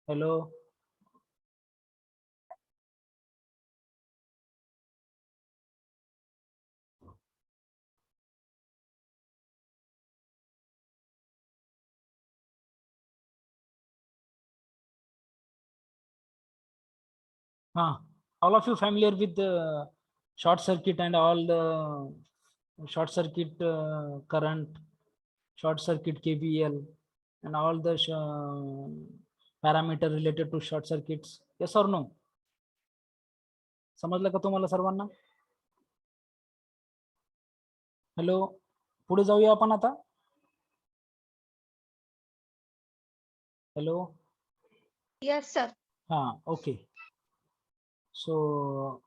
Hello हाँ, all of you familiar with the short circuit and all the short circuit current, short circuit KVL and all the parameter related to short circuits? Yes or no? समजलं का तुम्हाला सर्वांना? Hello, पुढे जाऊया आपण आता. Hello. Yes, sir. हाँ, okay. So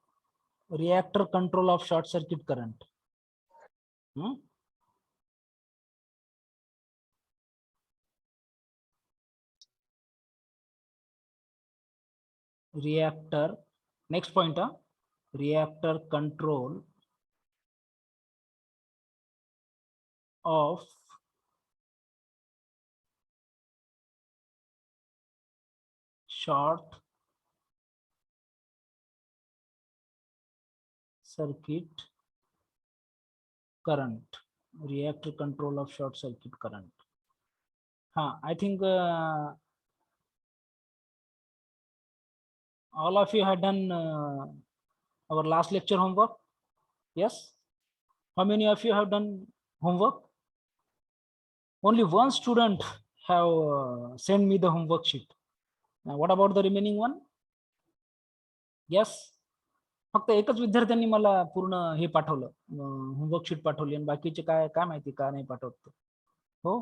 reactor control of short circuit current. Reactor, next point, reactor control of short circuit current. Reactor control of short circuit current. I think all of you had done our last lecture homework. Yes, how many of you have done homework? Only one student have sent me the homework sheet. Now what about the remaining one? Yes, फक्त एकच विद्यार्थ्यांनी मला पूर्ण हे पाठवलं, homework sheet पाठवली, आणि बाकीचे काय काय माहिती का नाही पाठवत. हो,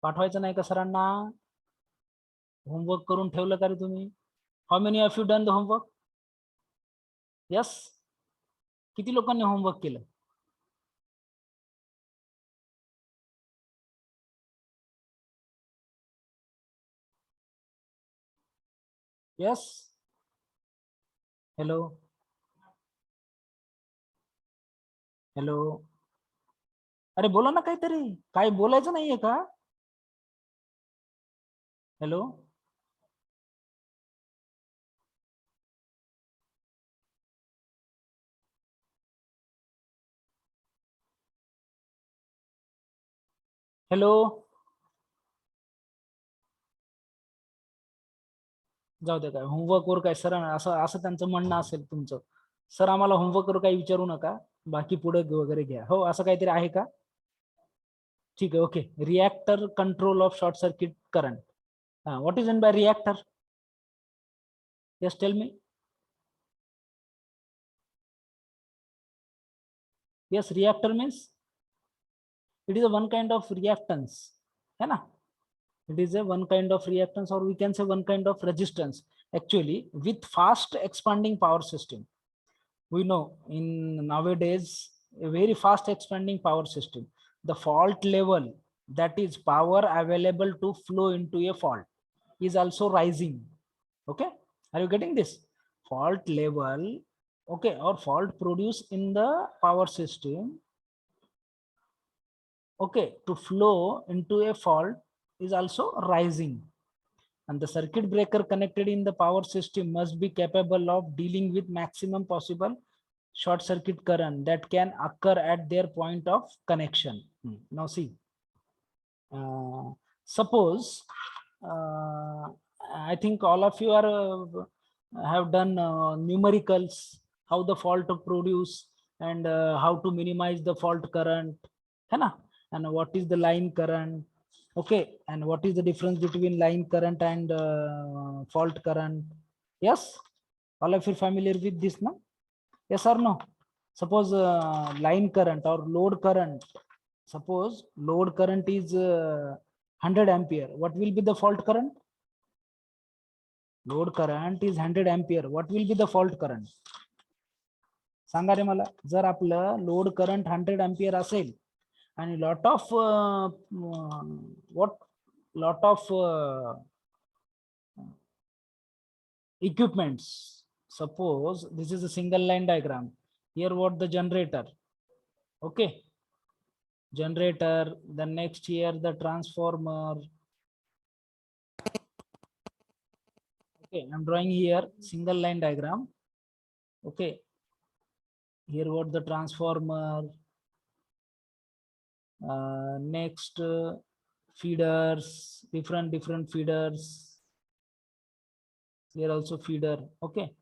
पाठवायचं नाही का सरांना? होमवर्क करून ठेवलं का रे तुम्ही? How many of you done the homework? Yes, किती लोकांनी होमवर्क केलं? यस. हॅलो हॅलो, अरे बोला ना काहीतरी, काय बोलायचं नाहीये का? हॅलो. हॅलो. जाऊ दे, काय होमवर्क वर काय सर असं असं त्यांचं म्हणणं असेल तुमचं, सर आम्हाला होमवर्क वर काही विचारू नका, बाकी पुढे वगैरे घ्या. हो, असं काहीतरी आहे का? ठीक आहे, okay. Reactor control of short circuit current. What is in by reactor? Yes, tell me. Yes, reactor means it is a one kind of reactance, है ना? It is a one kind of reactance, or we can say one kind of resistance. Actually, with fast expanding power system, we know in nowadays a very fast expanding power system, the fault level, that is power available to flow into a fault, is also rising. Okay, are you getting this? Fault level, okay, or fault produced in the power system, okay, to flow into a fault is also rising, and the circuit breaker connected in the power system must be capable of dealing with maximum possible short circuit current that can occur at their point of connection. Now see, suppose I think all of you are have done numericals, how the fault to produce, and how to minimize the fault current, है ना? And what is the line current, okay, and what is the difference between line current and fault current? Yes, all of you familiar with this, no? Yes or no? Suppose line current or load current, suppose load current is 100 ampere, what will be the fault current? Load current is 100 ampere, what will be the fault current? सांगा रे मला. जर आपलं load current 100 ampere असेल आणि lot of equipments, suppose this is a single line diagram, here what the generator, okay, generator, then next here the transformer, Okay, I'm drawing here single line diagram. Okay, here what the transformer, next feeders, different feeders. Here also feeder. Okay,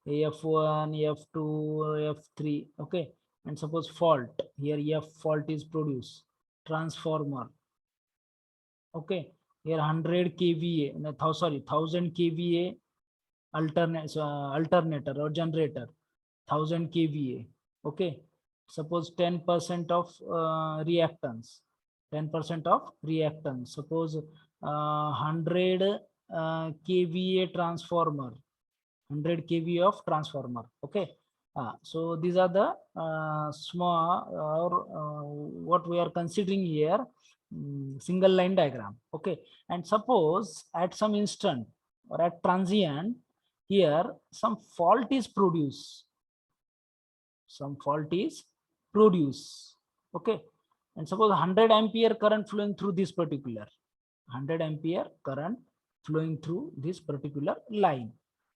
F1, F2, F3. Okay, and suppose fault here, F fault is produced. Transformer. Okay, here 100 kVA, no, sorry, 1000 kVA alternator or generator, 1000 kVA. Okay, suppose 10% of reactance, 10% of reactance. Suppose 100 kVA transformer, 100 kVA of transformer. Okay, so these are the small or what we are considering here, single line diagram. Okay, and suppose at some instant or at transient, here some fault is produced, some fault is produced. Okay, and suppose 100 ampere current flowing through this particular, 100 ampere current flowing through this particular line.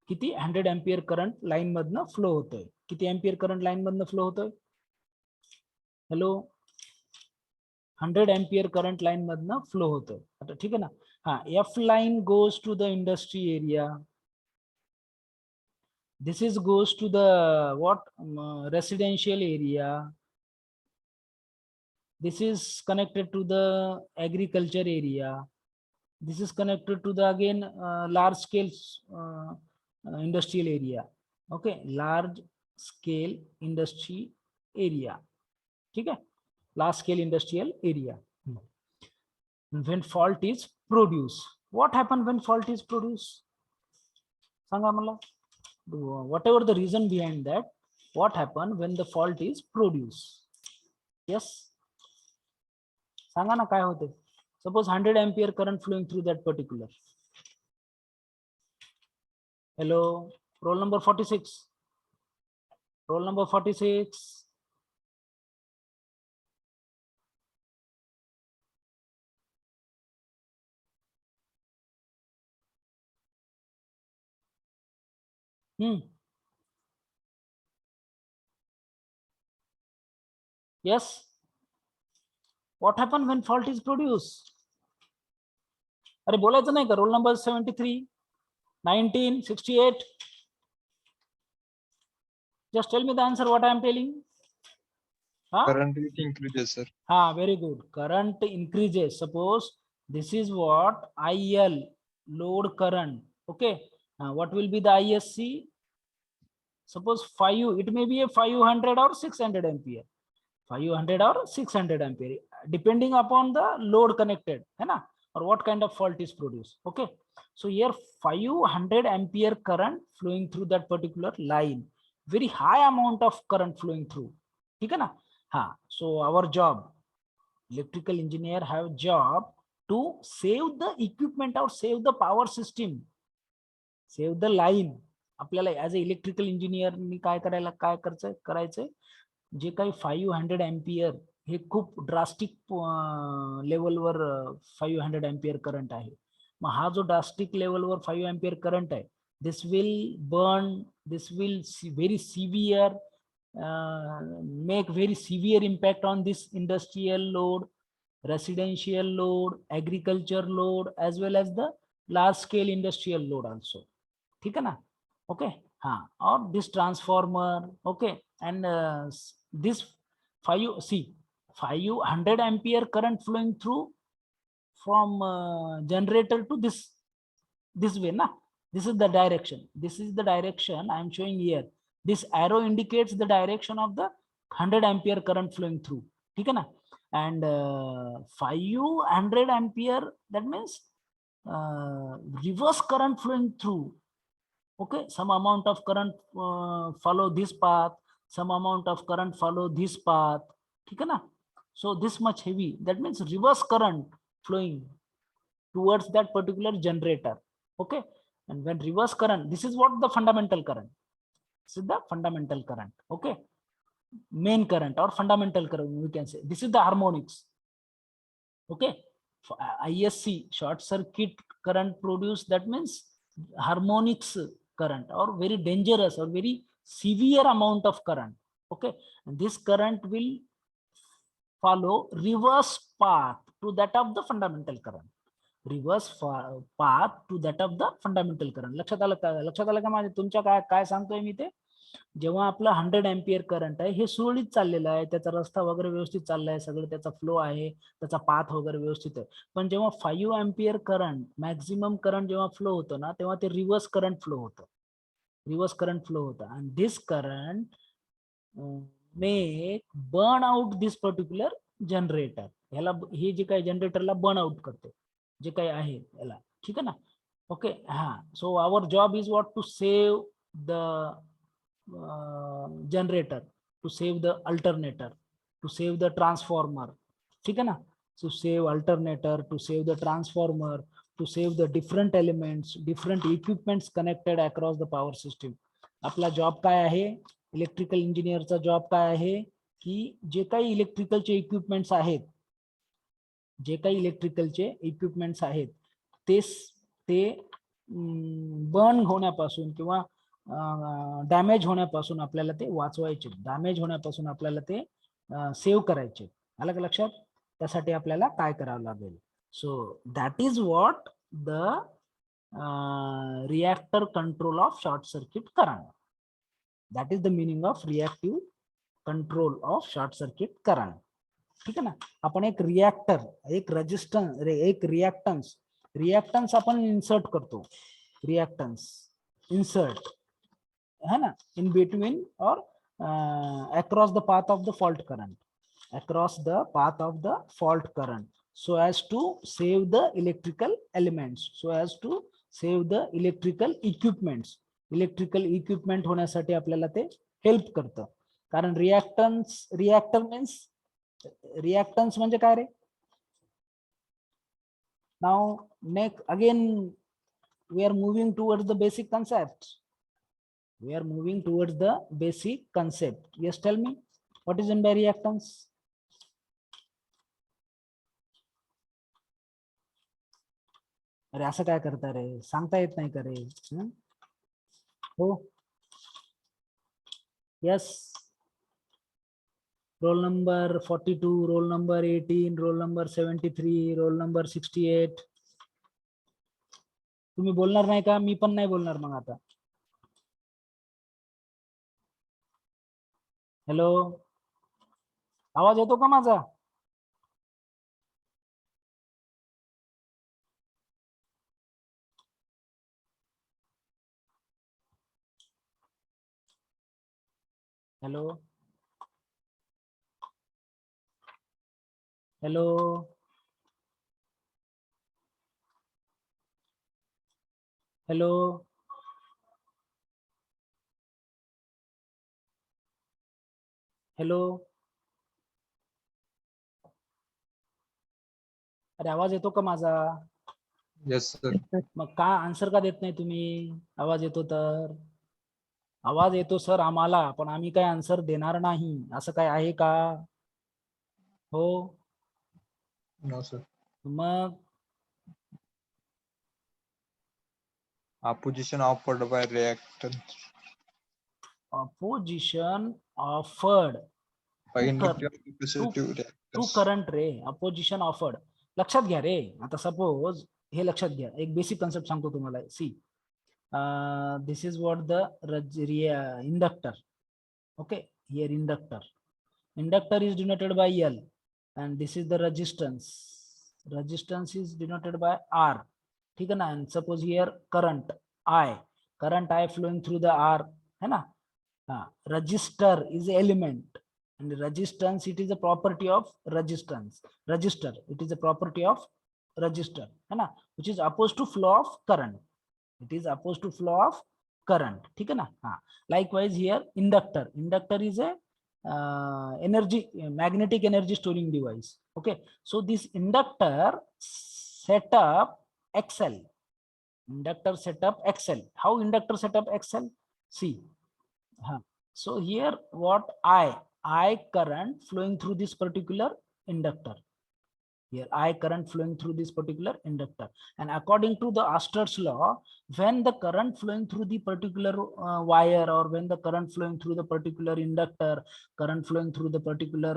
किती 100 ampere current line मधनं flow होतोय, किती ampere current line मधनं flow होतोय? Hello, 100 ampere current line मधनं flow होतोय. आता ठीक आहे ना. हा, F line goes to the industry area. This is goes to the what, residential area. This is connected to the agriculture area. This is connected to the again large scale industrial area. Okay, large scale industry area. Okay, large scale industrial area. When fault is produced, what happened when fault is produced? Sanga mala, whatever the reason behind that, what happened when the fault is produced? Yes, sanga na काय होते? Suppose 100 ampere current flowing through that particular. Hello, roll number 46. Roll number 46. Yes. What happened when fault is produced? अरे बोलायचं नाही का? Roll number 73, 19, 68. Just tell me the answer what I am telling. Current increases, sir. Very good. Current increases. Suppose this is what IL, load current. Okay. What will be the ISC? Suppose 5, it may be a 500 or 600 ampere. 500 or 600 ampere, depending upon the load connected, है ना, or what kind of fault is produced. Okay, so here 500 ampere current flowing through that particular line, very high amount of current flowing through. ठीक है ना? हाँ, so our job, electrical engineer have job to save the equipment or save the power system, save the line. आपल्याला as a electrical engineer काय करायचंय, जे काही 500 ampere हे खूप drastic लेवलवर 500 एम्पियर करंट आहे. मग हा जो ड्रास्टिक लेवलवर 5 एम्पियर करंट आहे, this will burn, this will very severe, make very severe impact on this industrial load, residential load, agriculture load, as well as the large scale industrial load also. ठीक है ना? Okay, or this transformer. Okay, and this 500 ampere current flowing through from generator to this way na. This is the direction, this is the direction I am showing here. This arrow indicates the direction of the 100 ampere current flowing through. ठीक है ना? And 500 ampere, that means reverse current flowing through. Okay, some amount of current follow this path, some amount of current follow this path. ठीक है ना? So this much heavy, that means reverse current flowing towards that particular generator. Okay, and when reverse current, this is what the fundamental current. This is the fundamental current. Okay, main current or fundamental current, we can say. This is the harmonics. Okay, ISC, short circuit current produced, that means harmonics current or very dangerous or very severe amount of current. Okay, and this current will follow reverse path to that of the fundamental current. Reverse path to that of the fundamental current. लक्षात आलं का माझ्या तुमच्या काय सांगतोय मी ते? जेव्हा आपलं 100 अँपियर करंट आहे हे सुरळीत चाललेलं आहे, त्याचा रस्ता वगैरे व्यवस्थित चाललाय, सगळं त्याचा फ्लो आहे, त्याचा पाथ वगैरे व्यवस्थित आहे. पण जेव्हा 5 अँपियर करंट मॅक्झिमम करंट जेव्हा फ्लो होतं ना, तेव्हा ते रिव्हर्स करंट फ्लो होतं. रिव्हर्स करंट फ्लो होतं आणि this current make burn out this particular generator. ह्याला हे जे काही जनरेटरला बर्न आउट करते जे काही आहे याला. ठीक आहे ना? ओके. हा, so our job is what to save the generator, to save the alternator, to save the transformer. ठीक है ना? To save alternator, to save the transformer, to save the different elements, different equipments connected across the power system. आपला job काय आहे? Electrical इंजिनियरचा job काय आहे की जे काही इलेक्ट्रिकलचे इक्विपमेंट्स आहेत, जे काही इलेक्ट्रिकलचे इक्विपमेंट्स आहेत ते बर्न होण्यापासून किंवा डॅमेज होण्यापासून आपल्याला ते वाचवायचे, डॅमेज होण्यापासून आपल्याला ते सेव्ह करायचे. आलं का लक्षात? त्यासाठी आपल्याला काय करावं लागेल? So that is what the reactor control of short circuit current. That is the meaning of reactive control of short circuit current. ठीक आहे ना? आपण एक रिएक्टर, एक रेजिस्टन्स, एक रिएक्टन्स आपण इन्सर्ट करतो. रिएक्टन्स इन्सर्ट है ना, in between or across the path of the fault current, across the path of the fault current, so as to save the electrical elements, so as to save the electrical equipments. Electrical equipment होण्यासाठी आपल्याला ते help करतं. कारण reactor means reactance म्हणजे काय रे? Now next again we are moving towards the basic concepts. We are moving towards the basic concept. Yes, tell me, what is meant by reactance? अरे असं काय करता रे? सांगता येत नाही का रे? हो, yes. Roll number 42, roll number 18, roll number 73, roll number 68. तुम्ही बोलणार नाही का? मी पण नाही बोलणार मग आता. हॅलो, आवाज येतो का माझा? Hello, hello, hello, hello. अरे आवाज येतो का माझा? Yes, sir. मग का आन्सर का देत नाही तुम्ही? आवाज येतो तर? आवाज येतो सर आम्हाला, पण आम्ही काय आन्सर देणार नाही, असं काय आहे का? हो, No, sir. मग Opposition offered by reactance opposition offered by to inductive capacitive to reactance. Current रे. अपोजिशन ऑफर्ड लक्षात घ्या रे. आता सपोज हे लक्षात घ्या, एक बेसिक कन्सेप्ट सांगतो तुम्हाला. See, this is what the inductor. Okay, here inductor is denoted by L and this is the resistance. Resistance is denoted by R. ठीक है ना? And suppose here current I flowing through the R, है ना? Resistor is element and resistance, it is a property of resistance. Resistor, it is a property of resistor, है ना? Which is opposed to flow of current. It is opposed to flow of current. ठीक है ना? Likewise here inductor is a energy, magnetic energy storing device. Okay, so this inductor setup XL. Inductor setup XL. How inductor setup XL? See, so here what I current flowing through this particular inductor. here I current flowing through this particular inductor. And according to the Astor's law, when the current flowing through the particular wire, or when the current flowing through the particular inductor, current flowing through the particular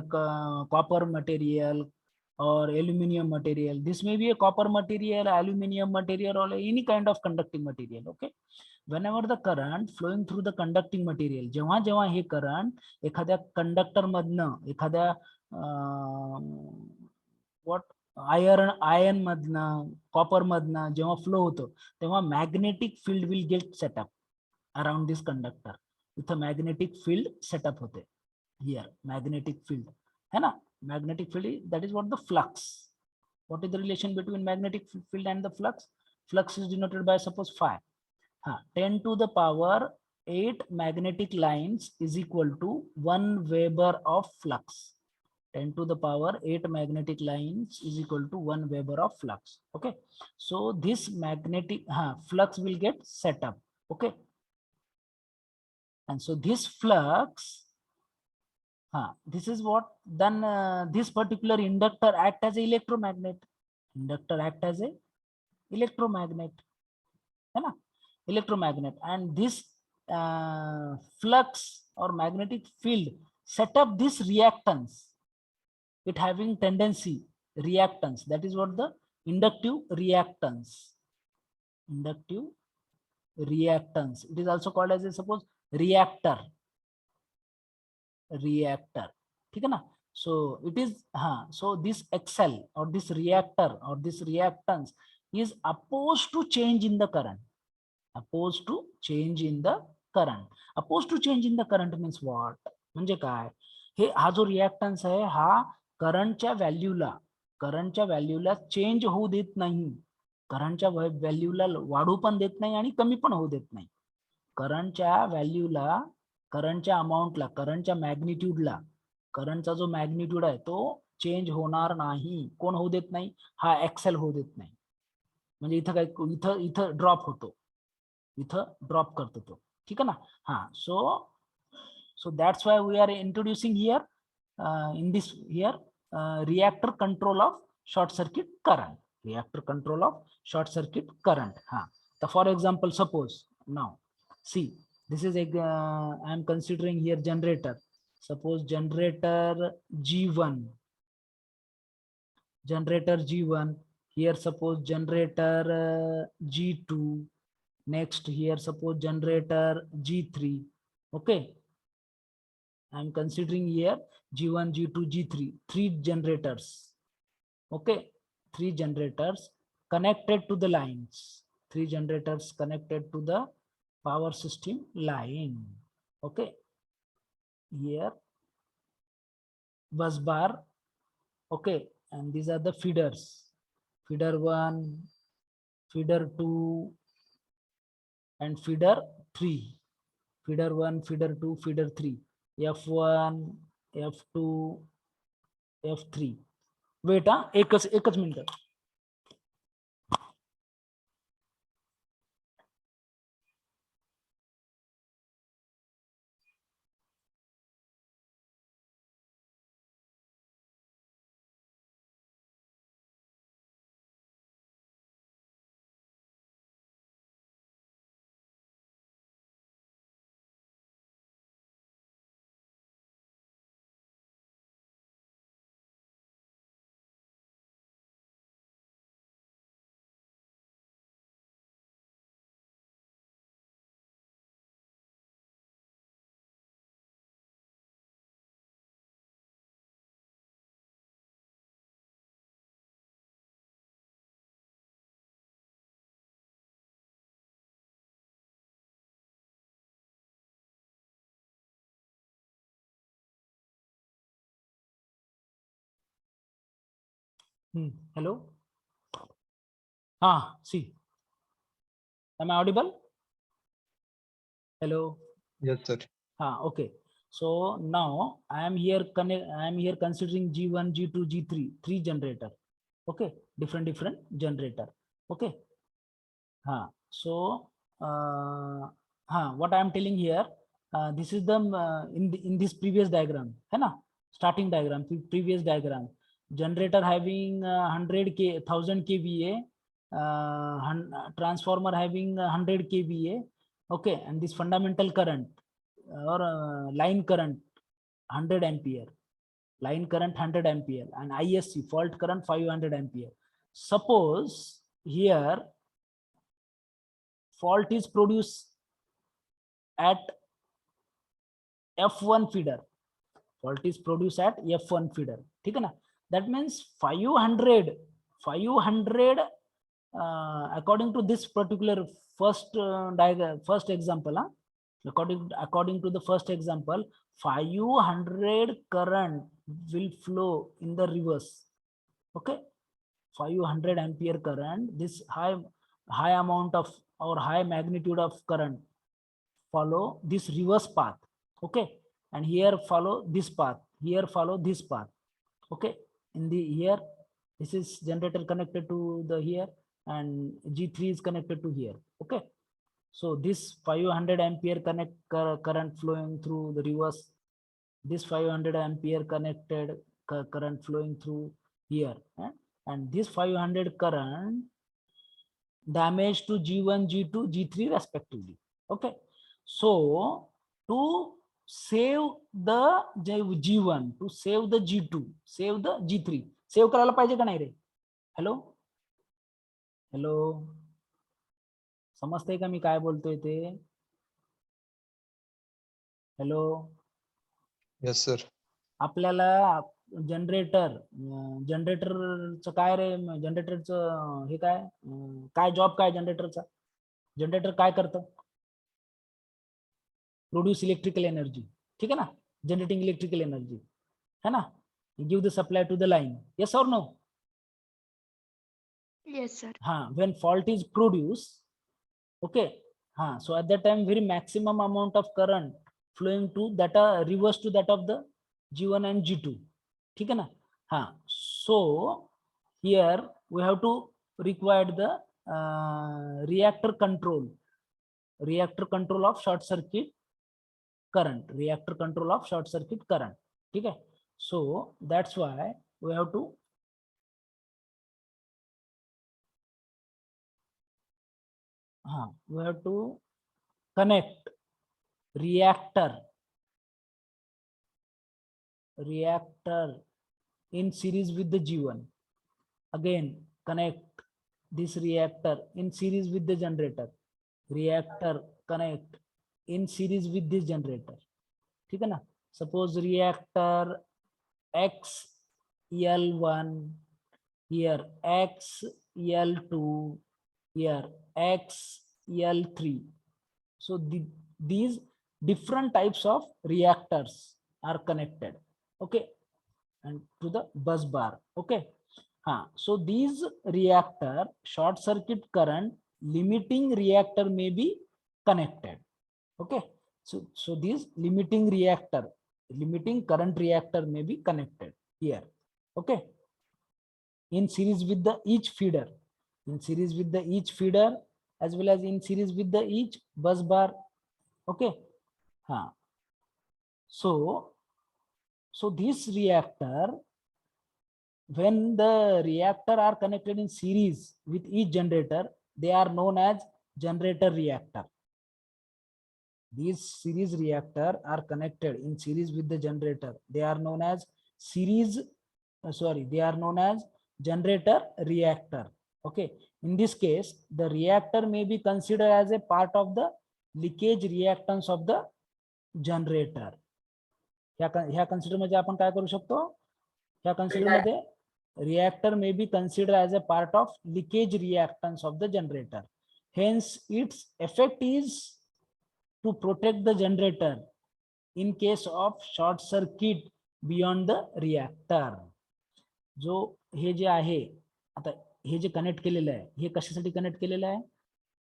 copper material or aluminum material, this may be a copper material, aluminum material, or any kind of conducting material. Okay, whenever the current flowing through the conducting material, जेव्हा जेव्हा हे current एखाद्या conductor मधनं, एखाद्या what iron मधनं, copper मधनं जेव्हा flow होतो, तेव्हा magnetic field will get set up around this conductor. इथं magnetic field set up होते. Here magnetic field है ना, magnetic field, that is what the flux. What is the relation between magnetic field and the flux? Flux is denoted by, suppose, phi. 10 to the power 8 magnetic lines is equal to 1 Weber of flux. 10 to the power 8 magnetic lines is equal to 1 Weber of flux. Okay, so this magnetic flux will get set up. Okay, and so this flux, this is what then this particular inductor act as a electromagnet. Inductor act as a electromagnet, है ना, electromagnet, and this flux or magnetic field set up this reactance, it having tendency reactance, that is what the inductive reactance. Inductive reactance, it is also called as a, suppose, reactor. ठीक है ना, so it is so this XL or this reactor or this reactance is opposed to change in the current. Opposed to change in the current. Opposed to change in the current means what? म्हणजे काय, हे हा जो reactance आहे हा करंटच्या व्हॅल्यूला change होऊ देत नाही, करंटच्या व्हॅल्यूला वाढू पण देत नाही आणि कमी पण होऊ देत नाही. करंटच्या व्हॅल्यूला, करंटच्या अमाऊंटला, करंटच्या मॅग्निट्यूडला, करंटचा जो मॅग्निट्यूड आहे तो चेंज होणार नाही. कोण होऊ देत नाही? हा एक्सेल होऊ देत नाही. म्हणजे इथं काय, इथं ड्रॉप होतो, इथं ड्रॉप करतो तो. ठीक आहे ना. so that's why we are introducing here in this here reactor control of short circuit current. Reactor control of short circuit current. So for example, suppose now see, this is a I am considering here generator. Suppose generator G1, here suppose generator G2, next here suppose generator G3. Okay, I am considering here G1, G2, G3, 3 generators. Okay, 3 generators connected to the lines, 3 generators connected to the power system line. Okay, here bus bar. Okay, and these are the feeders, feeder 1, feeder 2 and feeder 3. Feeder 1, feeder 2, feeder 3, F1, F2, F3. Wait, एकच minute. Hello. See, am I audible? Hello. Yes, sir. Okay. So now I am here considering G1, G2, G3, 3 generator. Okay, different generator. Okay. So what I am telling here, this is the in this previous diagram, है ना, starting diagram, previous diagram. generator having 1000 kVA, transformer having 100 kVA. Okay, and this fundamental current or line current 100 ampere, line current 100 ampere, and ISC fault current 500 ampere. Suppose here fault is produced at F1 feeder, fault is produced at F1 feeder. ठीक है ना? That means 500 according to this particular first diagram, first example, according to the first example, 500 current will flow in the reverse. Okay, 500 ampere current, this high amount of or high magnitude of current follow this reverse path. Okay, and here follow this path, here follow this path. Okay, in the here this is generator connected to the here, and G3 is connected to here. Okay, so this 500 ampere current flowing through the reverse, this 500 ampere connected current flowing through here, and this 500 current damage to G1, G2, G3 respectively. Okay, so to save the G1, to save the G2, save the G3, save करायला पाहिजे का नाही रे? Hello hello, समजतंय का मी काय बोलतोय ते? Hello, Yes, sir. आपल्याला जनरेटरचं काय रे, जनरेटरचं हे काय, काय जॉब काय जनरेटरचा? जनरेटर काय करतं? प्रोड्यूस इलेक्ट्रिकल एनर्जी, ठीक है ना, जनरेटिंग इलेक्ट्रिकल एनर्जी, है ना, give the supply to the line. Yes और नो? Yes, sir. हाँ, when fault is produced, okay, हाँ, so at that time very maximum amount of current flowing to that reverse to that of the G1 and G2, ठीक है ना? हाँ, so here we have to require the reactor control of short circuit current, ठीक है? So that's why we have to connect reactor in series with the G1. Again, connect this reactor in series with the generator. Reactor connect in series with this generator. ठीक है ना? Suppose reactor XL1, here XL2, here XL3. So these different types of reactors are connected. Okay, and to the bus bar. Okay, so these reactor short circuit current limiting reactor may be connected. Okay, so these limiting current reactor may be connected here. Okay, in series with the each feeder, as well as in series with the each bus bar. Okay, so this reactor, when the reactor are connected in series with each generator, they are known as generator reactor. These series reactor are connected in series with the generator. They are known as generator reactor. Okay, in this case, the reactor may be considered as a part of the leakage reactance of the generator. ह्या consider मध्ये आपण काय करू शकतो? ह्या consider मध्ये reactor may be considered as a part of leakage reactance of the generator. Hence, its effect is to protect the generator in case of short circuit beyond the reactor. जो हे जे आहे, आता हे जे कनेक्ट केलेलं आहे, हे कशासाठी connect केलेलं आहे?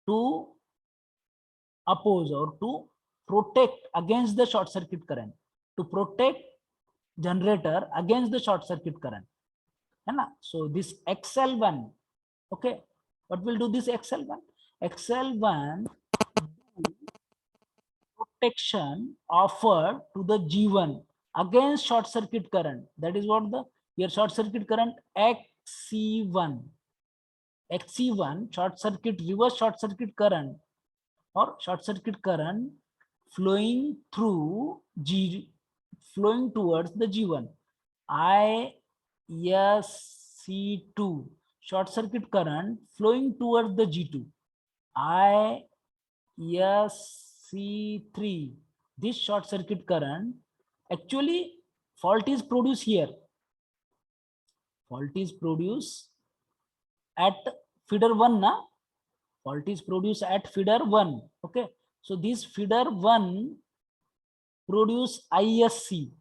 To oppose और to protect against the short circuit current, to protect generator against the short circuit current, है ना? So this XL1, okay, what will do this XL1? XL1 protection offered to the G1 against short circuit current. That is what the Here short circuit current XC1. XC1 short circuit, reverse short circuit current or short circuit current flowing through G, flowing towards the G1. ISC2 short circuit current flowing towards the G2. ISC3, this short circuit current, actually fault is produced here. Fault is produced at feeder 1 na. Fault is produced at feeder 1. Okay, so this feeder 1 produce ISC.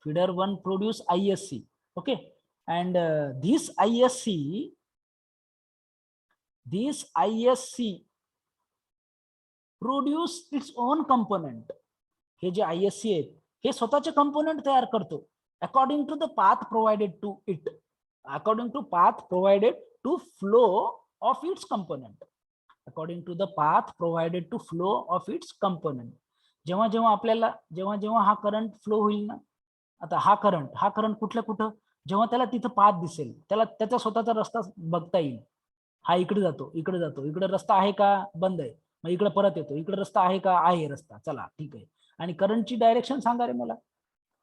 Feeder 1 produce ISC. Okay, and this ISC produce its own component. Hey J ISC आहेत हे स्वतःचे component तयार करतो according to the path provided to it, according to path provided to flow of its component, according to the path provided to flow of its component. जेव्हा जेव्हा आपल्याला जेव्हा हा current flow होईल ना, आता हा करंट कुठल्या कुठं, जेव्हा त्याला तिथं पाथ दिसेल, त्याला त्याचा स्वतःचा रस्ता बघता येईल. हा इकडे जातो, इकडे रस्ता आहे का, बंद आहे, मग इकडे परत येतो, इकडे रस्ता आहे का, आहे रस्ता, चला ठीक आहे. आणि करंटची डायरेक्शन सांगा रे मला.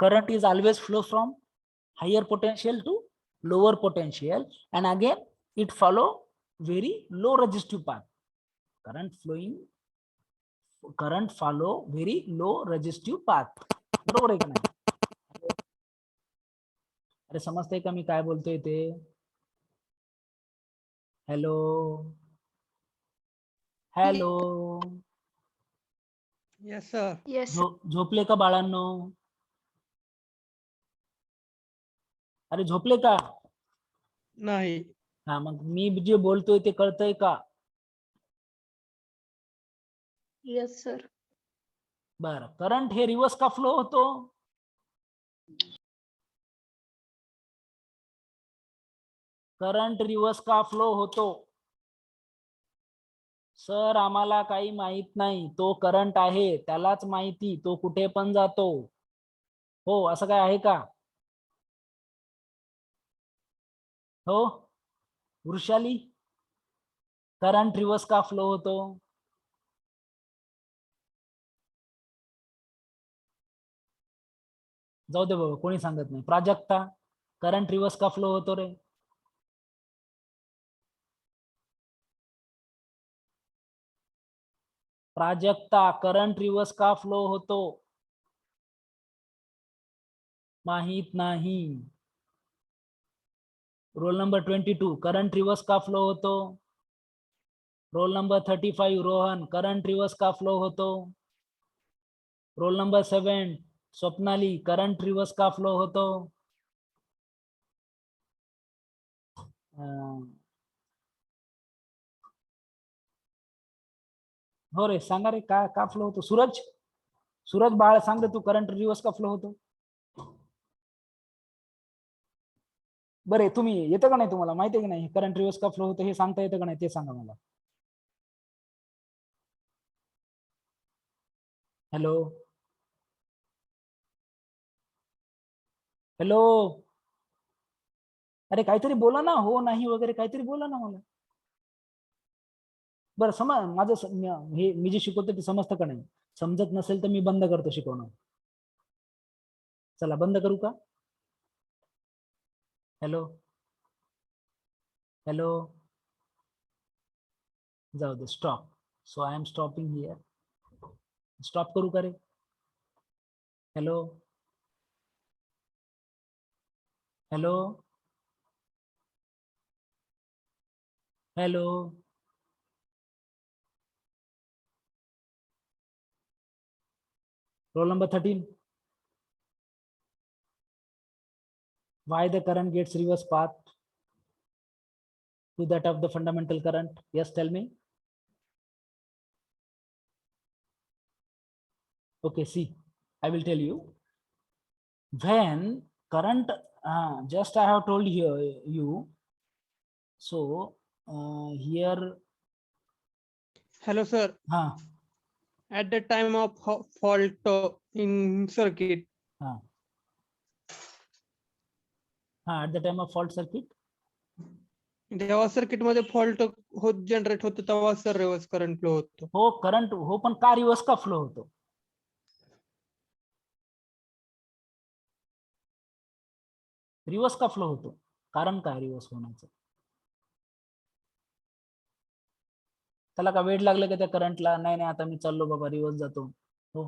Current is always flow from higher potential to lower potential and again it follow very low resistive path. Current follow very low resistive path. बरोबर आहे का नाही? अरे समजतंय का मी काय बोलतोय ते? Hello hello, Yes, sir. Yes. झोपले का बाळांनो? अरे झोपले का? नाही. हा, मग मी जे बोलतोय ते कळतंय का? Yes, sir. बरं, करंट हे रिव्हर्स का फ्लो होतो? करंट रिव्हर्स का फ्लो होतो? सर आम्हाला काही माहित नाही, तो करंट आहे त्यालाच माहिती, तो कुठे पण जातो. हो, असं काय आहे का? हो वृषाली, करंट रिव्हर्स का फ्लो होतो? जाऊ दे बाबा, कोणी सांगत नाही. प्राजक्ता, करंट रिव्हर्स का फ्लो होतो रे? प्राजक्ता, करंट रिव्हर्स का फ्लो होतो? माहित नाही. रोल नंबर 22, करंट रिव्हर्स का फ्लो होतो? Roll number 35, Rohan, current reverse का फ्लो होतो? Roll number 7, Swapnali, current reverse का फ्लो होतो? हो रे, सांगा रे, का फ्लो होतो? सूरज बाळ, सांग रे तू, करंट रिव्हर्स का फ्लो होतो? बरे, तुम्ही येतं का नाही, तुम्हाला माहिती आहे की नाही करंट रिव्हर्स का फ्लो होतो, हे सांगता येतं का नाही ते सांगा मला. हॅलो हॅलो, अरे काहीतरी बोला ना, हो नाही वगैरे काहीतरी बोला ना मला. बरं, माझं हे मी जे शिकवतो ते समजतं का नाही? समजत नसेल तर मी बंद करतो शिकवणं. चला बंद करू का? हॅलो हॅलो, जाऊ दे, stop. So I am stopping here. Stop करू का रे? Hello hello hello, roll number 13, why the current gets reverse path to that of the fundamental current? Yes, tell me. Okay, see, I will tell you. When current, just I have told here you, so here. Hello, sir. At the time of fault in circuit, हा, at the time of fault circuit. जेव्हा circuit मध्ये fault होत generate होतो तेव्हा sir reverse current flow होतो. हो current हो, पण का रिव्हर्स का फ्लो होतो? रिव्हर्स का फ्लो होतो? कारण काय रिव्हर्स होण्याचं? त्याला का वेळ लागलं का त्या करंटला? नाही नाही, आता मी चाललो बाबा, रिव्हर्स जातो. हो,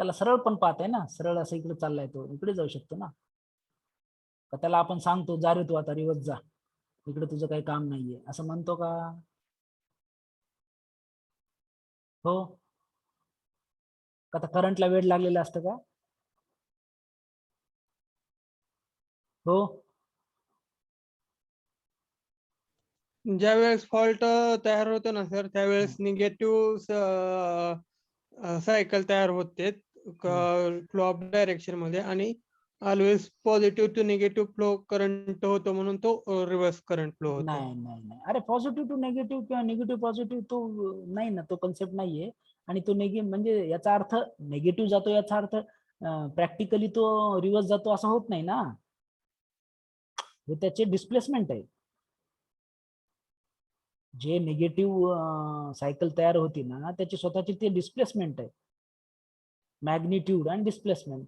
त्याला सरळ पण पाहत आहे ना, सरळ असं इकडे चाललाय, तो इकडे जाऊ शकतो ना. का त्याला आपण सांगतो जा रे तू आता रिव्हर्स जा, इकडे तुझं काही काम नाहीये, असं म्हणतो का? हो, का आता करंटला वेळ लागलेला असतं का? हो, ज्या वेळेस फॉल्ट तयार होतो ना सर, त्यावेळेस निगेटिव्ह सायकल तयार होते फ्लो ऑफ डायरेक्शन मध्ये, आणि always positive to negative flow current होतो, म्हणून तो रिव्हर्स करंट फ्लो होतो. नाही नाही नाही, अरे पॉझिटिव्ह टू निगेटिव्ह किंवा निगेटिव्ह पॉझिटिव्ह तो नाही ना, तो कन्सेप्ट नाहीये. आणि तो म्हणजे याचा अर्थ निगेटिव्ह जातो याचा अर्थ प्रॅक्टिकली तो रिव्हर्स जातो असं होत नाही ना. हे त्याचे डिस्प्लेसमेंट आहे. जे निगेटिव्ह सायकल तयार होती ना, त्याची स्वतःची ते डिस्प्लेसमेंट आहे, मॅग्निट्यूड आणि डिस्प्लेसमेंट.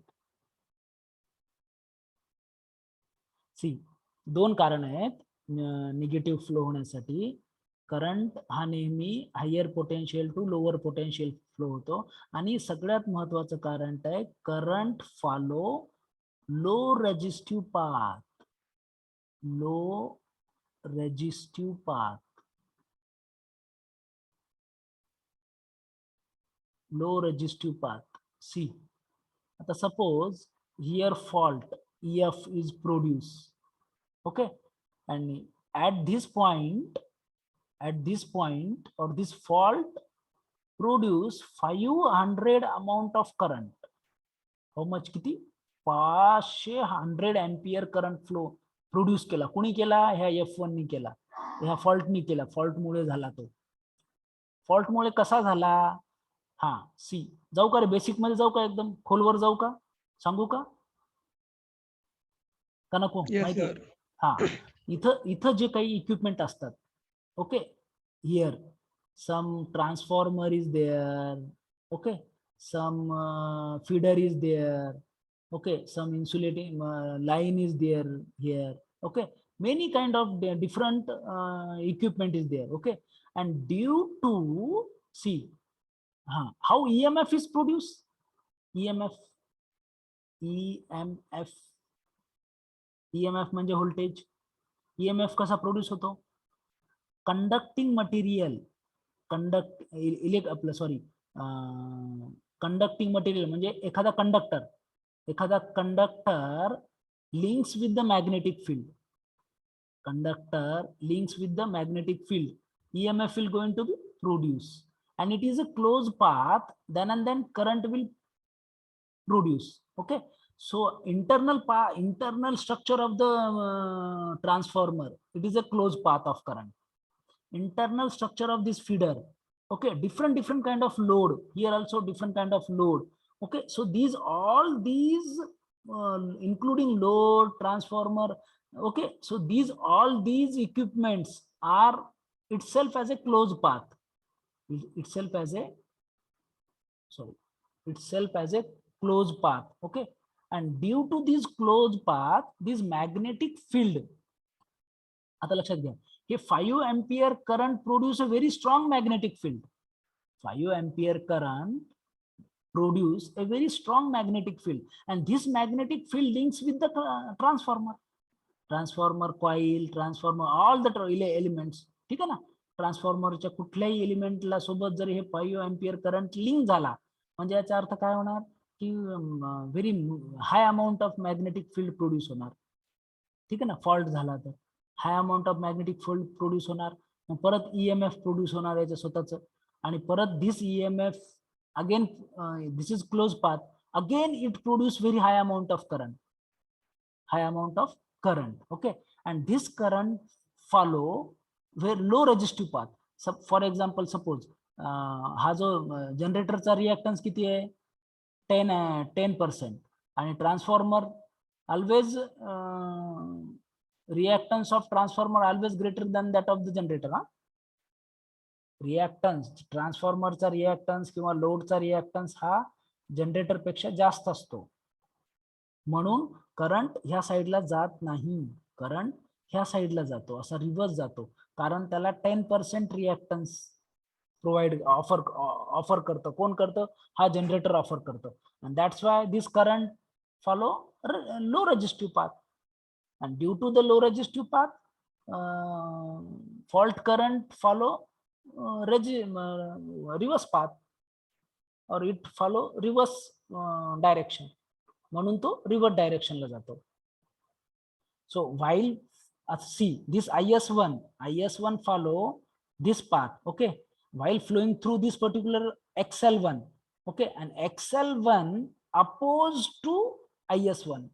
सी, दोन कारण आहेत निगेटिव्ह फ्लो होण्यासाठी. करंट हा नेहमी higher potential to lower potential flow होतो, आणि सगळ्यात महत्वाचं कारण आहे current follow low resistive path. Low resistive path. low resistive path. See, आता suppose here fault EF is produced, okay, and at this point or this fault produce 500 amount of current. How much? किती? 500 ampere current flow produce केला. कोणी केला? ह्या F1 नी केला, ह्या फॉल्टनी केला. फॉल्टमुळे झाला तो. फॉल्टमुळे कसा झाला? हा, सी, जाऊ का रे बेसिक मध्ये, जाऊ का एकदम खोलवर जाऊ का, सांगू का नको? माहिती आहे? हा, इथं जे काही इक्विपमेंट असतात, okay, here some transformer is there, okay, some feeder is there, okay, some insulating line is there here, okay, many kind of different equipment is there, okay, and due to, see, how EMF is produced? EMF म्हणजे voltage. EMF कसा produce होतो? Conducting material, conducting material म्हणजे एखादा conductor links with the magnetic field. Conductor links with the magnetic field. EMF will going to be produced, and it is a closed path. Then and then current will produce. Okay, so internal structure of the transformer, it is a closed path of current. Internal structure of this feeder, okay, different kind of load. Here also different kind of load. Okay, so all these including load, transformer, okay, so all these equipments are itself as a closed path, itself as a closed path, okay, and due to this closed path, this magnetic field, आता लक्षात घ्या, हे 5 ampere current produce a very strong magnetic field. 5 ampere current produce a very strong magnetic field, and this magnetic field links with the transformer coil, transformer, all the elements. ठीक आहे ना, ट्रान्सफॉर्मरच्या कुठल्याही एलिमेंटला सोबत जर हे 5 एम्पियर करंट लिंक झाला, म्हणजे याचा अर्थ काय होणार की very high amount of magnetic field produce होणार. ठीक आहे ना, फॉल्ट झाला तर high amount of magnetic field produce होणार, मग परत EMF प्रोड्यूस होणार याच्या स्वतःच, आणि परत this EMF again this is closed path, again it produce very high amount of current, okay, and this current follow very low resistive path. For example, suppose हा जो जनरेटरचा रिएक्टन्स किती आहे? 10% आणि transformer always reactance of transformer always greater than that of the generator. Reactance ट्रान्सफॉर्मरचा reactance किंवा लोडचा reactance हा generator पेक्षा जास्त असतो, म्हणून करंट ह्या साईडला जात नाही, करंट ह्या साईडला जातो, असा रिव्हर्स जातो, कारण त्याला 10% रिएक्टन्स प्रोव्हाइड ऑफर करतं. कोण करतं? हा जनरेटर ऑफर करतं. and that's why this current follow low resistive path, and due to the low resistive path fault current follow reverse path or it follow reverse direction, म्हणून तो reverse direction ला जातो. So while see this IS1 follow this path, okay, while flowing through this particular XL1, okay, and XL1 opposed to IS1,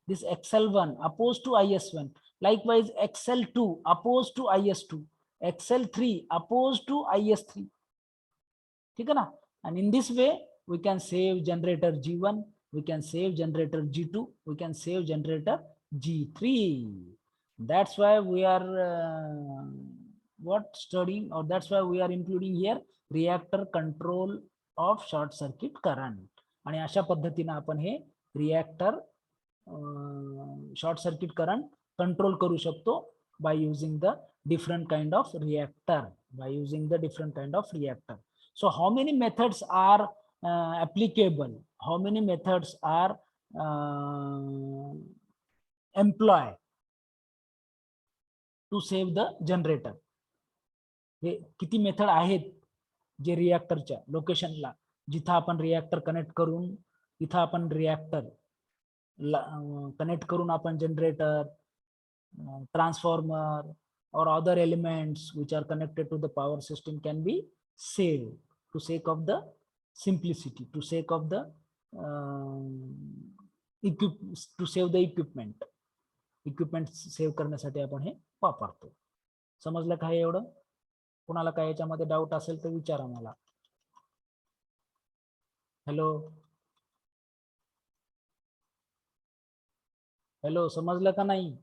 this XL1 opposed to IS1, likewise XL2 opposed to IS2, XL3 opposed to IS3, ठीक है ना. And in this way we can save generator G1, we can save generator G2, we can save generator G3. That's why we are studying, or that's why we are including here reactor control of short circuit current. आणि अशा पद्धतीने आपण हे reactor short circuit current control करू शकतो by using the different kind of reactor, So how many methods are applicable? How many methods are employed to save the generator? हे किती method आहेत जे रिएक्टरच्या लोकेशनला, जिथं आपण रिएक्टर कनेक्ट करून, इथं आपण रिएक्टर कनेक्ट करून आपण generator, transformer or other elements which are connected to the power system can be saved to sake of the simplicity, to sake of the to save the equipment save करण्यासाठी आपण हे वापरतो. समजलं काय एवढं? कुणाला काय याच्यामध्ये डाऊट असेल तर विचारा मला. हॅलो, समजलं का नाही?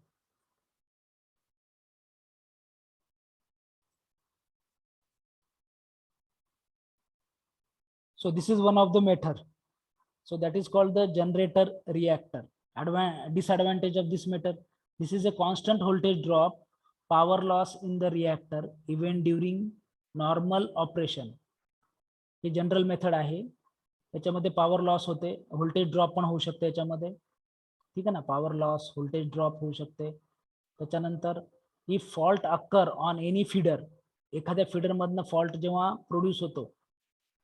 So this is one of the method. So that is called the generator reactor. Disadvantage of this method: this is a constant voltage drop, power loss in the reactor even during normal operation. Hey general method आहे. याच्यामध्ये power loss होते, voltage drop पण होऊ शकते याच्यामध्ये, ठीक आहे ना. पॉवर लॉस, व्होल्टेज ड्रॉप होऊ शकते. त्याच्यानंतर if fault occur on any feeder, एखाद्या फीडर मधनं फॉल्ट जेव्हा प्रोड्यूस होतो,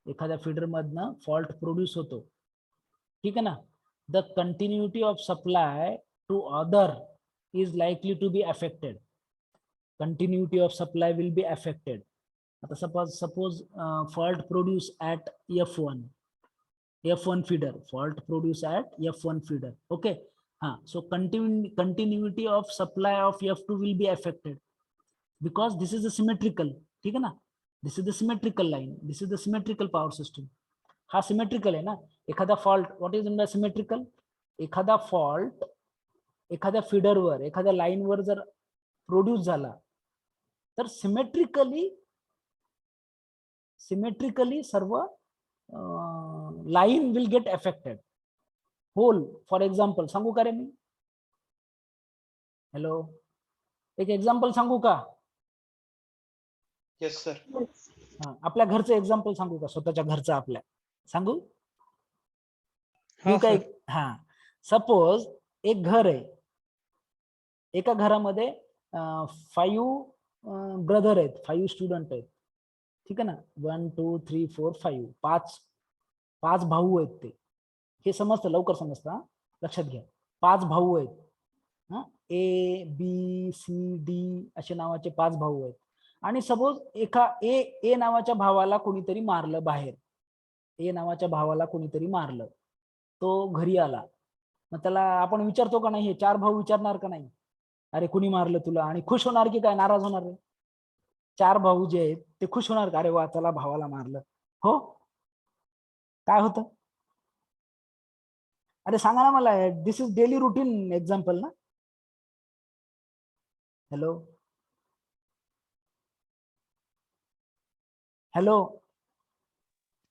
एखाद्या फीडर मधनं फॉल्ट प्रोड्यूस होतो, ठीक आहे ना, the continuity of supply to other is likely to be affected. Continuity of supply will be affected. आता suppose fault produce at F1 feeder, fault produce at F1 feeder, okay. So continuity of supply of F2 will be affected because this is a symmetrical, ठीक है ना, this is the symmetrical line, this is the symmetrical power system. हा symmetrical है ना. एखादा fault, what is under symmetrical? एखादा fault एखाद्या feeder वर, एखाद्या line वर जर produce झाला तर symmetrically serve line will get affected. Whole, for example, सांगू का रे मी? हॅलो, एक एक्झाम्पल सांगू का? Yes, sir. आपल्या घरचं एक्झाम्पल सांगू का? स्वतःच्या घरचं आपल्या सांगू? काय? हा, सपोज एक घर आहे, एका घरामध्ये 5 ब्रदर आहेत, 5 स्टुडंट आहेत, ठीक आहे ना. 1 2 3 4 5 5 भाऊ आहेत ते. हे समजतं, लवकर समजतं, लक्षात घ्या. 5 भाऊ आहेत, A B C D असे नावाचे 5 भाऊ आहेत. आणि सपोज ए नावाच्या भावाला कोणीतरी मारलं बाहेर, ए नावाच्या भावाला कोणीतरी मारलं, तो घरी आला, मग त्याला आपण विचारतो का नाही? हे 4 भाऊ विचारणार का नाही, अरे कुणी मारलं तुला? आणि खुश होणार की काय, नाराज होणार रे? 4 भाऊ जे आहेत ते खुश होणार का? अरे वा, त्याला भावाला मारलं. हो, काय होतं? अरे सांगा ना मला, this is daily routine example ना. Hello hello.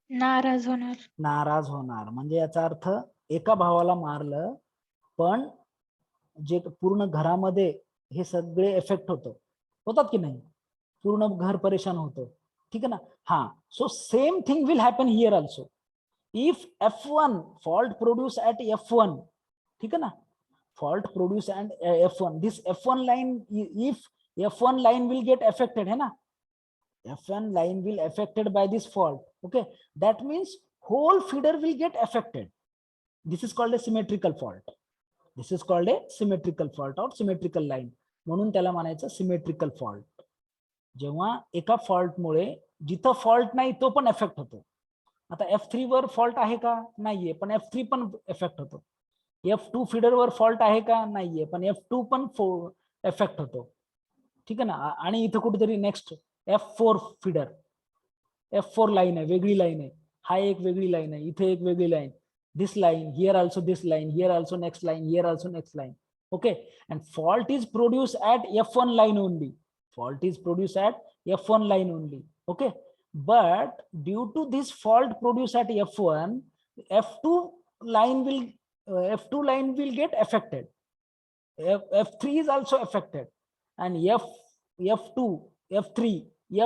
नाराज होणार. नाराज होणार म्हणजे याचा अर्थ एका भावाला मारलं पण जे पूर्ण घरामध्ये हे सगळे इफेक्ट होतात की नाही, पूर्ण घर परेशान होतं. ठीक आहे ना. हा, so same thing will happen here also. If F1 fault produce at F1, ठीक है ना, fault produce and F1, this F1 line, if F1 line will get affected है ना, F1 line will affected by this fault. Okay, that means whole feeder will get affected. This is called a symmetrical fault. This is called a symmetrical fault or symmetrical line. म्हणून त्याला म्हणायचं symmetrical fault. जेव्हा एका फॉल्टमुळे जिथं fault नाही तो पण effect होतो. आता F3 वर फॉल्ट आहे का, नाहीये, पण F3 पण इफेक्ट होतो. F2 फीडर वर फॉल्ट आहे का, नाहीये, पण F2 पण इफेक्ट होतो. ठीक आहे ना. आणि इथं कुठेतरी next F4 feeder, F4 line आहे, वेगळी लाईन आहे, हा एक वेगळी लाईन आहे, इथे एक वेगळी line, this line here also, this line here also, next line here also, next line. Okay, and fault is produced at F1 line only. Fault is produced at F1 line only. Okay, but due to this fault produced at F1, F2 line will get affected. F3 is also affected, and F2, F3,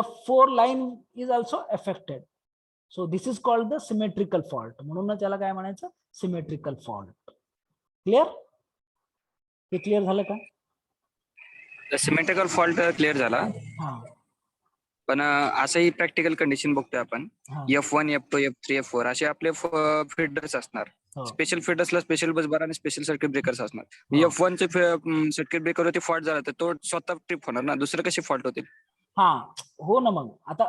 F4 line is also affected. So this is called the symmetrical fault. म्हणून त्याला काय म्हणायचं, symmetrical fault. Clear? हे clear झालं का? Symmetrical fault clear झाला. हा पण असंही प्रॅक्टिकल कंडिशन बघतोय आपण, हा. F1, F2, F3, F4 असे आपले फीडर्स असणार. हो. स्पेशल फीडर्सला स्पेशल बस बार आणि स्पेशल सर्किट ब्रेकर्स असणार. हो. F1 चे सर्किट ब्रेकर होते फॉल्ट झाला तर तो स्वतः ट्रिप होणार ना, दुसरे कसे फॉल्ट होतील? हा हो ना. मग आता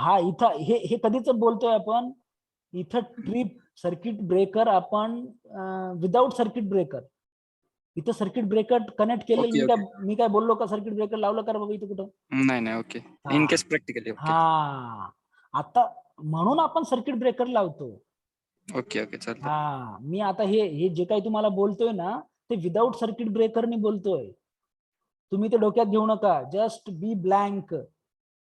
हा इथं हे कधीच बोलतोय आपण, इथं ट्रिप सर्किट ब्रेकर आपण विदाउट सर्किट ब्रेकर, इथं सर्किट ब्रेकर कनेक्ट केलेलं. Okay, मी काय बोललो का सर्किट ब्रेकर लावलं का बाबा इथं कुठं? नाही ओके. In case practically. हा, आता म्हणून आपण सर्किट ब्रेकर लावतो. ओके चालतं. हा, मी आता हे जे काही तुम्हाला बोलतोय ना ते विदाउट सर्किट ब्रेकरनी बोलतोय. तुम्ही ते डोक्यात घेऊ नका. Just be blank.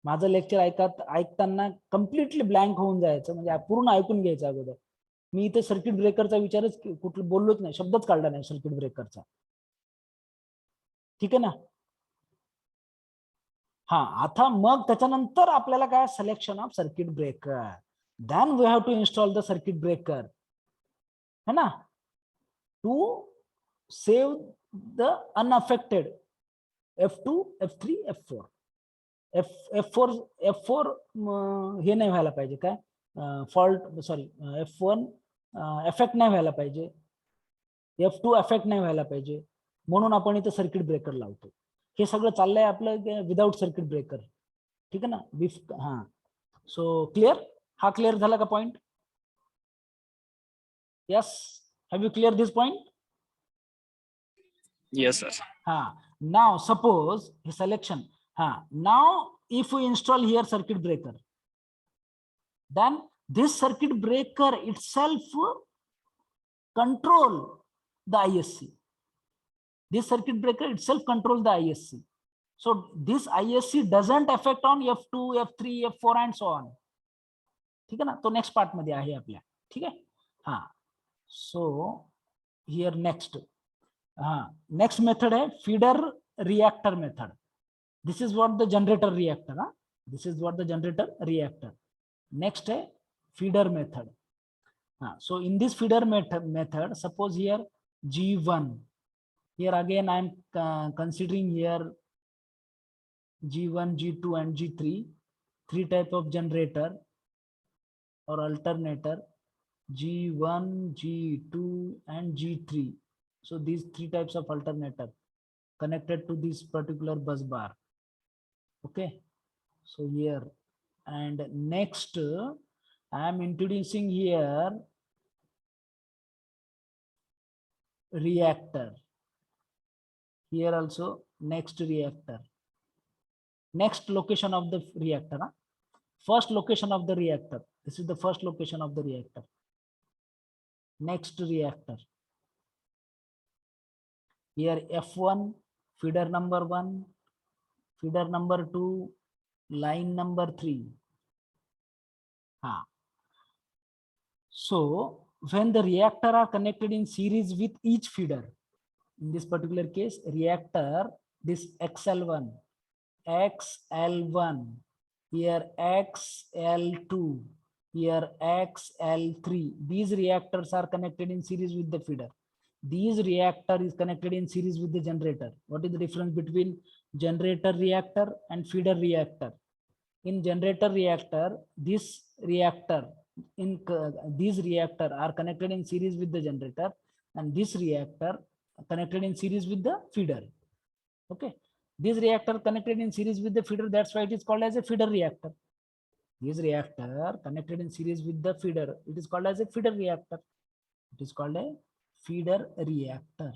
माझं लेक्चर ऐकताना कम्प्लिटली ब्लँक होऊन जायचं, म्हणजे पूर्ण ऐकून घ्यायचं अगोदर. मी इथे सर्किट ब्रेकरचा विचारच कुठलं बोललोच नाही, शब्दच काढला नाही सर्किट ब्रेकरचा. ठीक आहे ना. हा, आता मग त्याच्यानंतर आपल्याला काय, selection of circuit breaker. Then we have to install the circuit breaker है ना, to save the unaffected F2, F3, F4. F4 हे नाही व्हायला पाहिजे, काय फॉल्ट, सॉरी F1 एफेक्ट नाही व्हायला पाहिजे, F2 एफेक्ट नाही व्हायला पाहिजे, म्हणून आपण इथं सर्किट ब्रेकर लावतो. हे सगळं चाललंय आपलं विदाउट सर्किट ब्रेकर. ठीक आहे ना. हा, सो क्लिअर? हा क्लिअर झाला का point? Yes, have you clear this point? Yes sir. हा, now suppose his selection. Now if we install here circuit breaker, then this circuit breaker itself control the ISC. This circuit breaker itself controls the ISC. So this ISC doesn't affect on F2, F3, F4 and so on. ठीक है ना. तो next part मध्ये आहे आपल्या. ठीक आहे. हा, so here next next method है feeder reactor method. This is what the generator reactor. This is what the generator reactor. Next है feeder method. So in this feeder method, suppose here G1, here again I am considering here G1, G2 and G3, three type of generator or alternator, G1, G2 and G3. So these three types of alternator connected to this particular bus bar. Okay, so here, and next I am introducing here reactor. Here also next reactor. Next location of the reactor. First location of the reactor. This is the first location of the reactor. Next reactor. Here F1, feeder number 1, feeder number 2, line number 3. So when the reactor are connected in series with each feeder, in this particular case, reactor, this XL1, XL1, here XL2, here XL3, these reactors are connected in series with the feeder. These reactor is connected in series with the generator. What is the difference between generator reactor and feeder reactor? In generator reactor, this reactor, these reactor are connected in series with the generator, and this reactor connected in series with the feeder. Okay, this reactor connected in series with the feeder, that's why it is called as a feeder reactor. This reactor connected in series with the feeder, it is called as a feeder reactor. It is called a feeder reactor.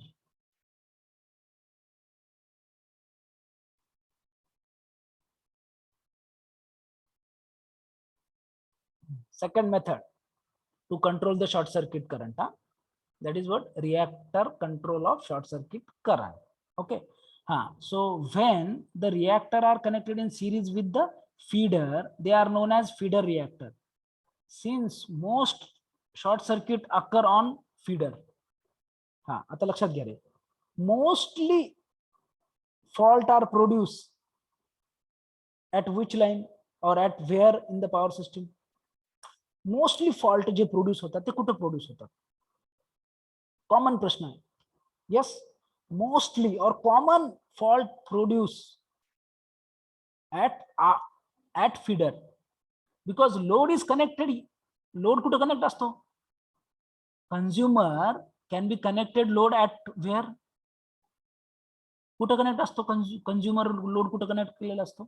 Second method to control the short circuit current, that is what reactor control of short circuit current. Okay, so when the reactor are connected in series with the feeder, they are known as feeder reactor. Since most short circuit occur on feeder, आता लक्षात घ्या रे, mostly fault are produced at which line or at where in the power system? Mostly fault J produce होतात ते कुठे produce होतात? Common प्रश्न आहे. Yes, mostly or common fault produce at feeder, because load is connected. Load कुठे connect असतो? Consumer can be connected load at where? कुठे connect असतो? Consumer load कुठे connect केलेला असतो?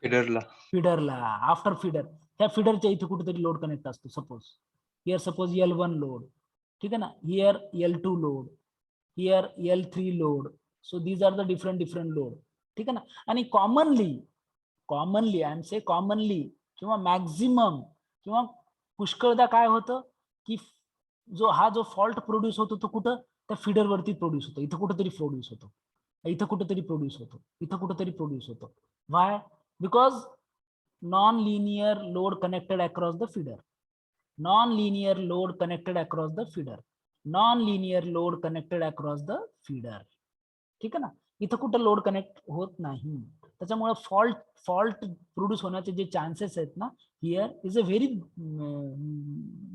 Feederला. Feederला. After feeder, त्या feederच्या इथे कुठेतरी लोड कनेक्ट असतो. सपोज L1 लोड, ठीक आहे ना, here L2 load, here L3 load. So these are the different load, ठीक आहे ना. आणि commonly I am say commonly किंवा मॅक्झिमम किंवा पुष्कळदा काय होतं की जो फॉल्ट प्रोड्यूस होतो तो कुठं? त्या फीडर वरती प्रोड्यूस होतो. इथं कुठेतरी प्रोड्यूस होतो, इथं कुठेतरी प्रोड्यूस होतो, इथं कुठेतरी प्रोड्यूस होतो. Why? Because non-linear load connected across the feeder, non-linear load connected across the feeder, non-linear load connected across the feeder. ठीक आहे ना, इथं कुठं लोड कनेक्ट होत नाही, त्याच्यामुळे फॉल्ट प्रोड्यूस होण्याचे जे चान्सेस आहेत ना, here is a very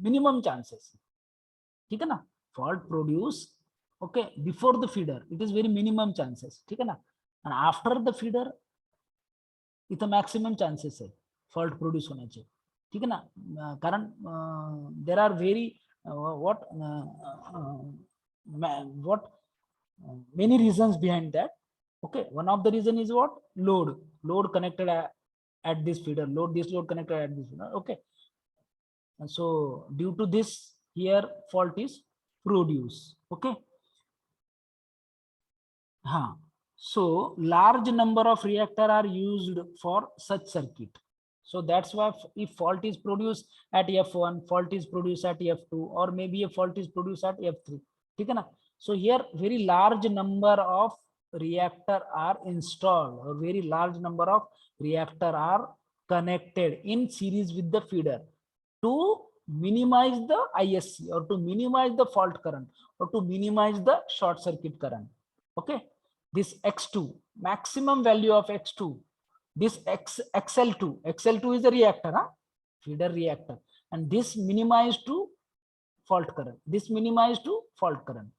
minimum chances. ठीक आहे ना, fault produce okay before the feeder, it is very minimum chances. ठीक आहे ना, आणि आफ्टर द फीडर इथं मॅक्सिमम चान्सेस आहेत फॉल्ट प्रोड्यूस होण्याचे. ठीक आहे ना, कारण there are very what many reasons behind that. Okay, one of the reason is what? Load connected at this feeder, this load connected at this feeder. Okay, and so due to this here fault is produced. Okay, so large number of reactor are used for such circuit. So that's why if fault is produced at F1, fault is produced at F2, or maybe a fault is produced at F3. ठीक है ना? So here very large number of reactor are installed, or very large number of reactor are connected in series with the feeder to minimize the ISC, or to minimize the fault current, or to minimize the short circuit current. Okay, this X2, maximum value of X2, this XL2 is a reactor, feeder reactor, and this minimized to fault current, this minimized to fault current.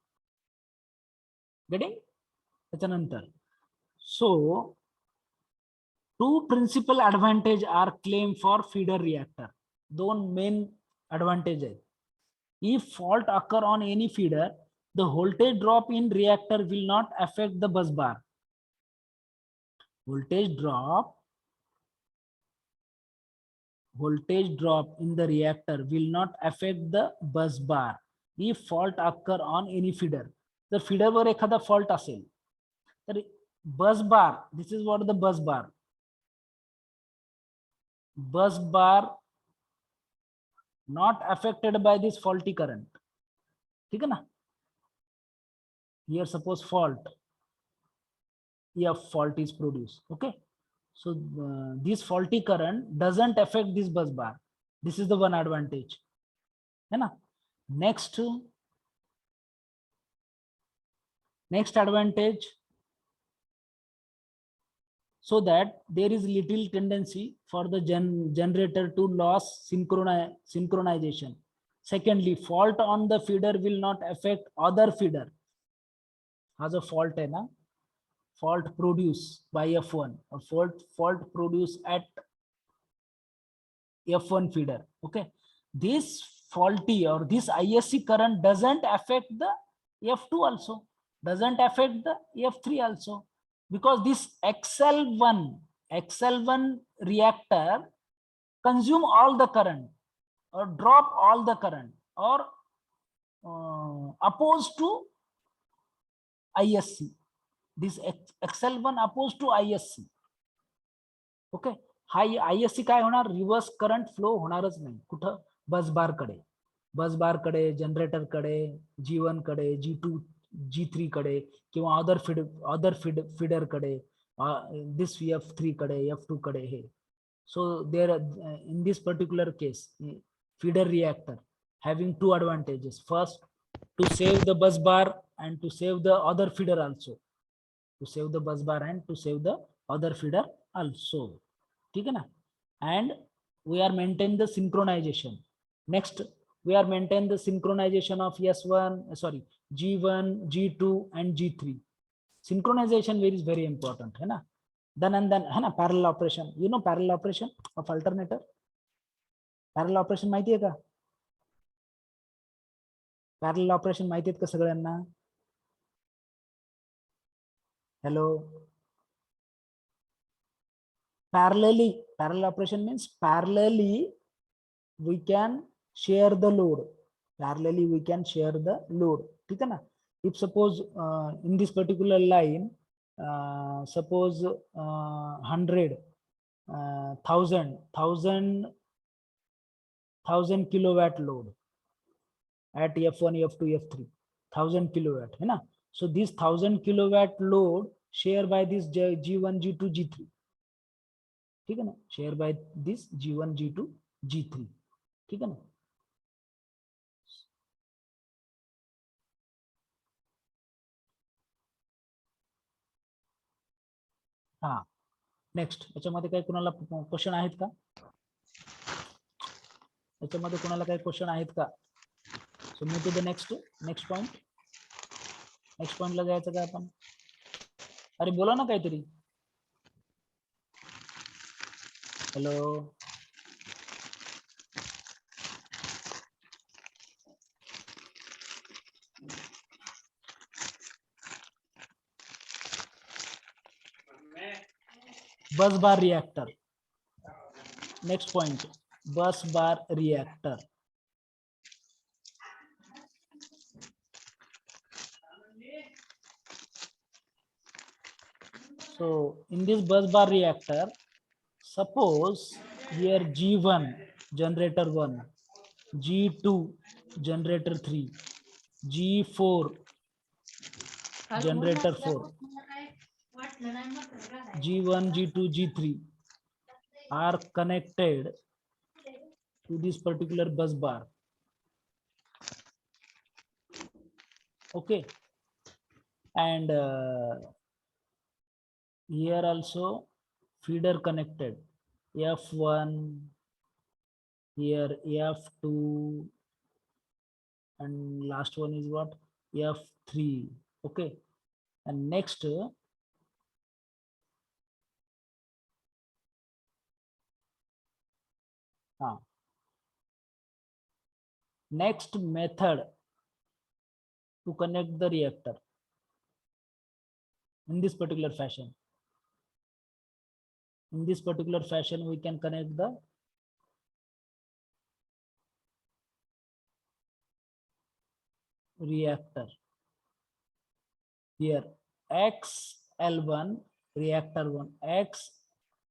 Getting? So two principal advantage are claimed for feeder reactor. दोन main advantage है. If fault occur on any feeder, the voltage drop in reactor will not affect the bus bar. Voltage drop in the reactor will not affect the bus bar if fault occur on any feeder. The feeder वर एखादा fault असेल तर bus bar, this is what the bus bar not affected by this faulty current. ठीक है ना, Here suppose fault, if fault is produced. Okay, so this faulty current doesn't affect this bus bar. This is the one advantage, है ना? Next advantage, so that there is little tendency for the generator to lose synchronization. Secondly, fault on the feeder will not affect other feeder. Has a fault है ना? Fault produced by F1 or fault produced at F1 feeder. Okay, this faulty or this ISC current doesn't affect the F2 also, doesn't affect the F3 also, because this XL1 reactor consume all the current or drop all the current or opposed to ISC. This XL1 opposed to ISC. Okay, hi ISC काय होणार, reverse current flow होणारच नाही. कुठं? बस बार कडे, generator कडे, G1 कडे, G2 G3 कडे किंवा अदर फीडर कडे, दिस F3 कडे, F2 कडे हे. So there in this particular case, feeder reactor having two advantages. First, to save the bus bar and to save the other feeder also. To save the bus bar and to save the other feeder also. ठीक है ना? And we are maintain the synchronization. Next, we are maintain the synchronization of G1, G2 and G3. Synchronization is very important, है ना? Then है ना, parallel operation. You know parallel operation of alternator? Parallel operation माहिती आहे का? Parallel operation माहिती आहेत का सगळ्यांना? Hello. Parallel operation means parallelly we can share the load. Parallelly we can share the load. ठीक है ना? If suppose in this particular line, suppose 100, 1000 kilowatt load at F1, F2, F3, 1000 kilowatt, है ना? So this 1000 kilowatt load share by this G1, G2, G3. ठीक है ना? Share by this G1, G2, G3. ठीक है ना? हाँ, नेक्स्ट याच्यामध्ये काही कुणाला क्वेश्चन आहेत का? याच्यामध्ये कुणाला काही क्वेश्चन आहेत का? So move to the next point. Next पॉइंटला जायचं का आपण? अरे बोला ना काहीतरी. Hello, bus bar reactor. Next point, bus bar reactor. So in this bus bar reactor, suppose here G1 generator 1, G2 generator 3, G4 generator 4, G1, G2, G3 are connected to this particular bus bar. Okay, and here also feeder connected, F1, here F2, and last one is what? F3. Okay, and next next method to connect the reactor in this particular fashion. In this particular fashion, we can connect the reactor. Here XL1 reactor 1 X,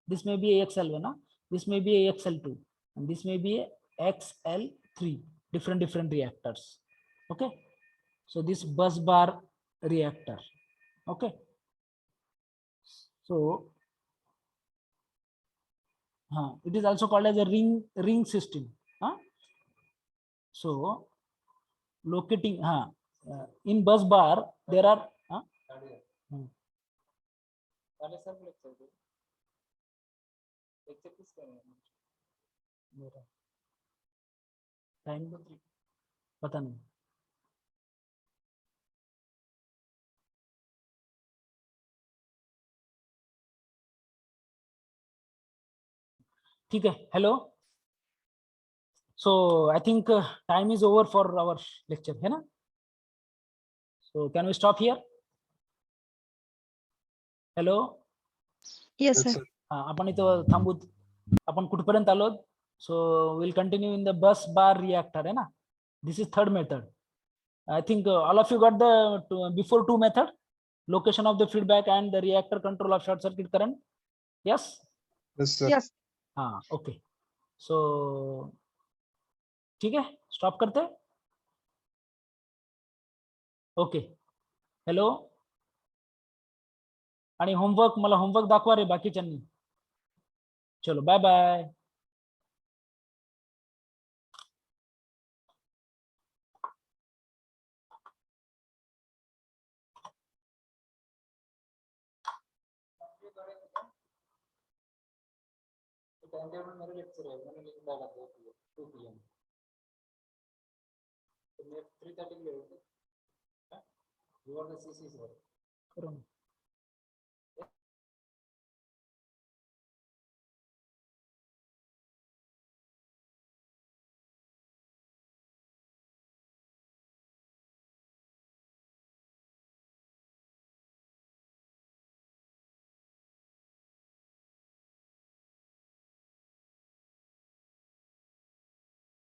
this may be AXL1, huh? This may be AXL2, and this may be XL3, different reactors. Okay, so this bus bar reactor. Okay. So it is also called as a ring system. So locating in bus bar there are time पता नहीं. ठीक है. Hello. So I think time is over for our lecture, है ना? So can we stop here? Hello. Yes, Yes, sir. sir. आपण इथं थांबू. आपण कुठपर्यंत आलो? So we'll continue in the bus bar reactor, है ना? This is third method. I think all of you got the before two method, location of the feedback and the reactor control of short circuit current. Yes. Yes, sir. Yes. Okay. So ठीक है, stop करते. Okay. Hello. आणि homework, मला homework दाखवा रे बाकीच्यांनी. चलो bye bye. मेरे lecture है, मैंने लिख डाला 2 PM. 3:30 You are the CC sir.